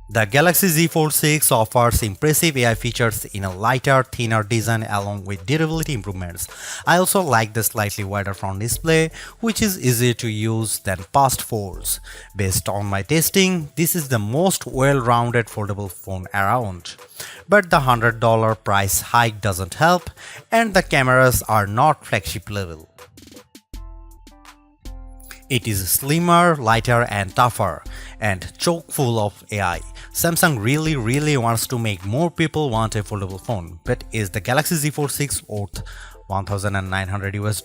The Galaxy Z Fold 6 offers impressive AI features in a lighter, thinner design along with durability improvements. I also like the slightly wider front display, which is easier to use than past folds. Based on my testing, this is the most well-rounded foldable phone around. But the $100 price hike doesn't help, and the cameras are not flagship level. It is slimmer, lighter and tougher, and chock full of AI. Samsung really wants to make more people want a foldable phone, but is the Galaxy Z Fold 6 worth $1,900 US?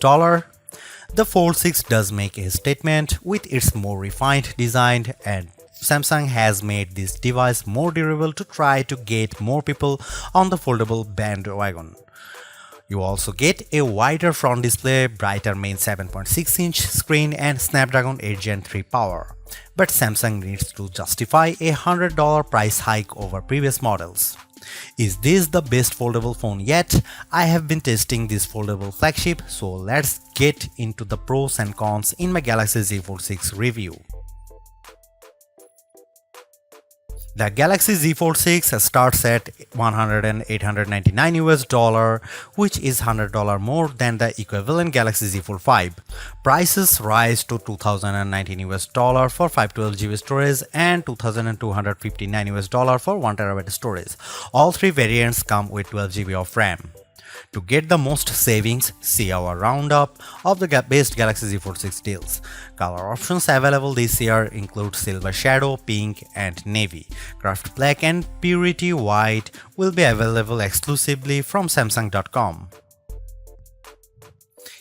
The Fold 6 does make a statement with its more refined design, and Samsung has made this device more durable to try to get more people on the foldable bandwagon. You also get a wider front display, brighter main 7.6-inch screen and Snapdragon 8 Gen 3 power. But Samsung needs to justify a $100 price hike over previous models. Is this the best foldable phone yet? I have been testing this foldable flagship, so let's get into the pros and cons in my Galaxy Z Fold 6 review. The Galaxy Z Fold 6 starts at $1,899 US, which is $100 more than the equivalent Galaxy Z Fold 5. Prices rise to $2,019 US for 512 GB storage and $2,259 US for 1 TB storage. All three variants come with 12 GB of RAM. To get the most savings, see our roundup of the best Galaxy Z Fold 6 deals. Color options available this year include Silver Shadow, Pink and Navy. Craft Black and Purity White will be available exclusively from Samsung.com.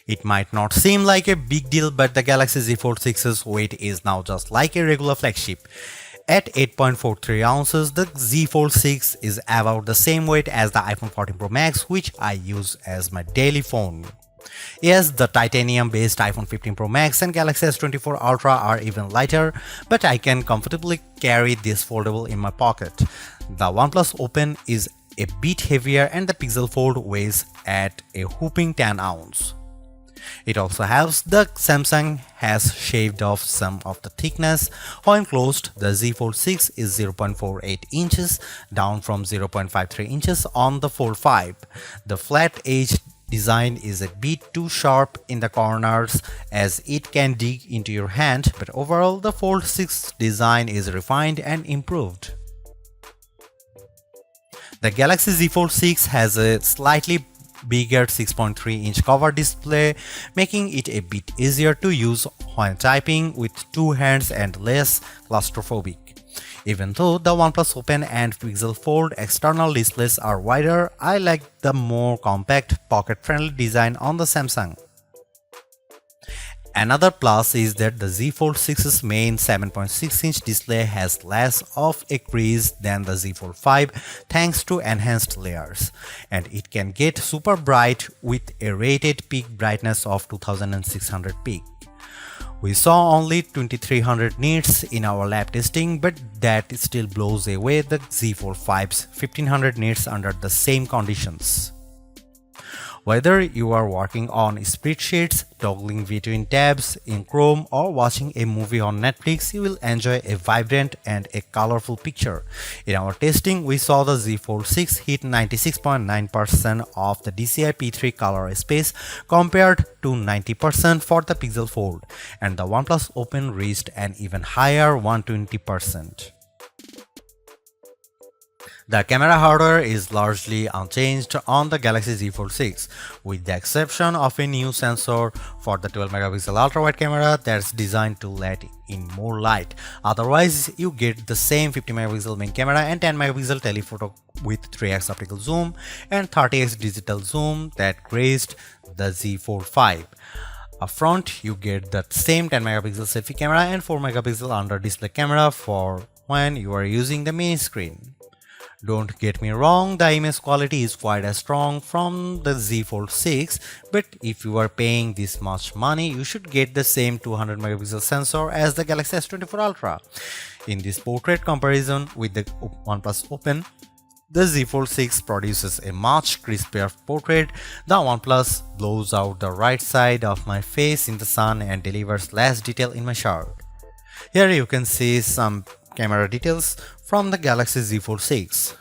It might not seem like a big deal, but the Galaxy Z Fold 6's weight is now just like a regular flagship. At 8.43 ounces, the Z Fold 6 is about the same weight as the iPhone 14 Pro Max, which I use as my daily phone. Yes, the titanium-based iPhone 15 Pro Max and Galaxy S24 Ultra are even lighter, but I can comfortably carry this foldable in my pocket. The OnePlus Open is a bit heavier and the Pixel Fold weighs at a whopping 10 ounces. It also helps that Samsung has shaved off some of the thickness. When closed, the Z Fold 6 is 0.48 inches, down from 0.53 inches on the Fold 5. The flat edge design is a bit too sharp in the corners as it can dig into your hand, but overall the Fold 6 design is refined and improved. The Galaxy Z Fold 6 has a slightly bigger 6.3-inch cover display, making it a bit easier to use when typing with two hands and less claustrophobic. Even though the OnePlus Open and Pixel Fold external displays are wider, I like the more compact, pocket-friendly design on the Samsung. Another plus is that the Z Fold 6's main 7.6-inch display has less of a crease than the Z Fold 5 thanks to enhanced layers, and it can get super bright with a rated peak brightness of 2600 peak. We saw only 2300 nits in our lab testing, but that still blows away the Z Fold 5's 1500 nits under the same conditions. Whether you are working on spreadsheets, toggling between tabs in Chrome, or watching a movie on Netflix, you will enjoy a vibrant and a colorful picture. In our testing, we saw the Z Fold 6 hit 96.9% of the DCI P3 color space compared to 90% for the Pixel Fold, and the OnePlus Open reached an even higher 120%. The camera hardware is largely unchanged on the Galaxy Z Fold 6, with the exception of a new sensor for the 12-megapixel ultra-wide camera that's designed to let in more light. Otherwise, you get the same 50-megapixel main camera and 10-megapixel telephoto with 3x optical zoom and 30x digital zoom that graced the Z Fold 5. Up front, you get the same 10-megapixel selfie camera and 4-megapixel under-display camera for when you are using the main screen. Don't get me wrong, the image quality is quite as strong from the Z Fold 6, but if you are paying this much money, you should get the same 200 megapixel sensor as the Galaxy S24 Ultra. In this portrait comparison with the OnePlus Open, the Z Fold 6 produces a much crispier portrait. The OnePlus blows out the right side of my face in the sun and delivers less detail in my shirt. Here you can see some camera details from the Galaxy Z Fold 6.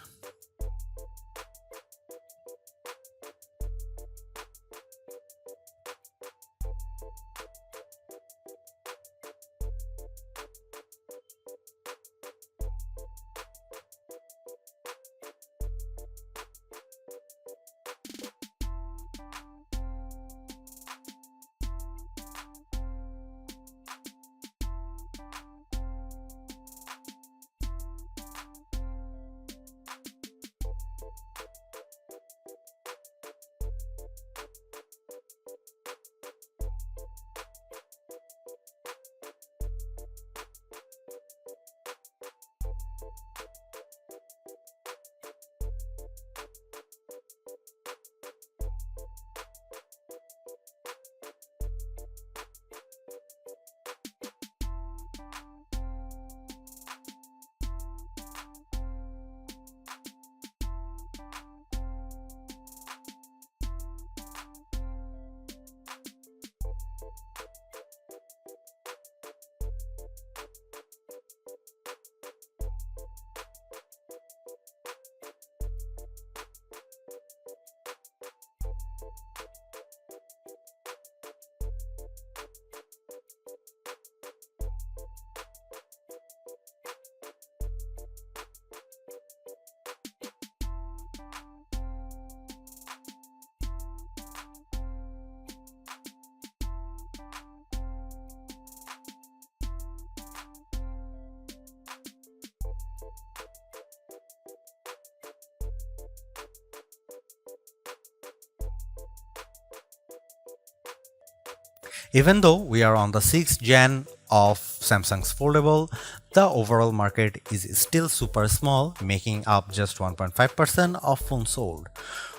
Even though we are on the 6th gen of Samsung's foldable, the overall market is still super small, making up just 1.5% of phones sold.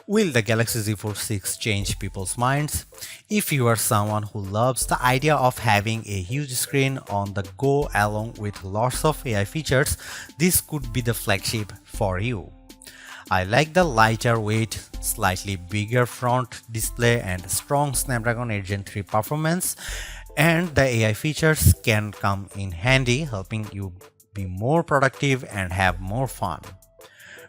Will the Galaxy Z Fold 6 change people's minds? If you are someone who loves the idea of having a huge screen on the go along with lots of AI features, this could be the flagship for you. I like the lighter weight, slightly bigger front display and strong Snapdragon 8 Gen 3 performance, and the AI features can come in handy, helping you be more productive and have more fun.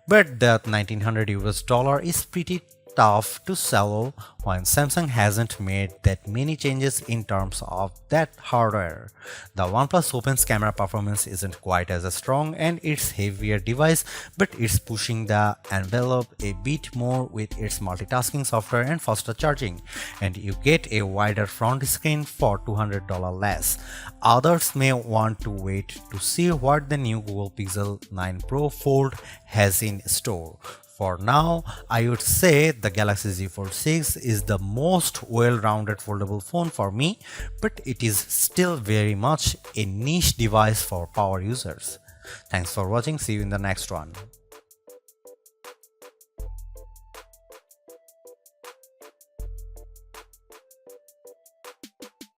But that 1900 US dollar is pretty tough to swallow when Samsung hasn't made that many changes in terms of that hardware. The OnePlus Open's camera performance isn't quite as strong and it's heavier device, but it's pushing the envelope a bit more with its multitasking software and faster charging, and you get a wider front screen for $200 less. Others may want to wait to see what the new Google Pixel 9 Pro Fold has in store. For now, I would say the Galaxy Z Fold 6 is the most well-rounded foldable phone for me, but it is still very much a niche device for power users. Thanks for watching, see you in the next one.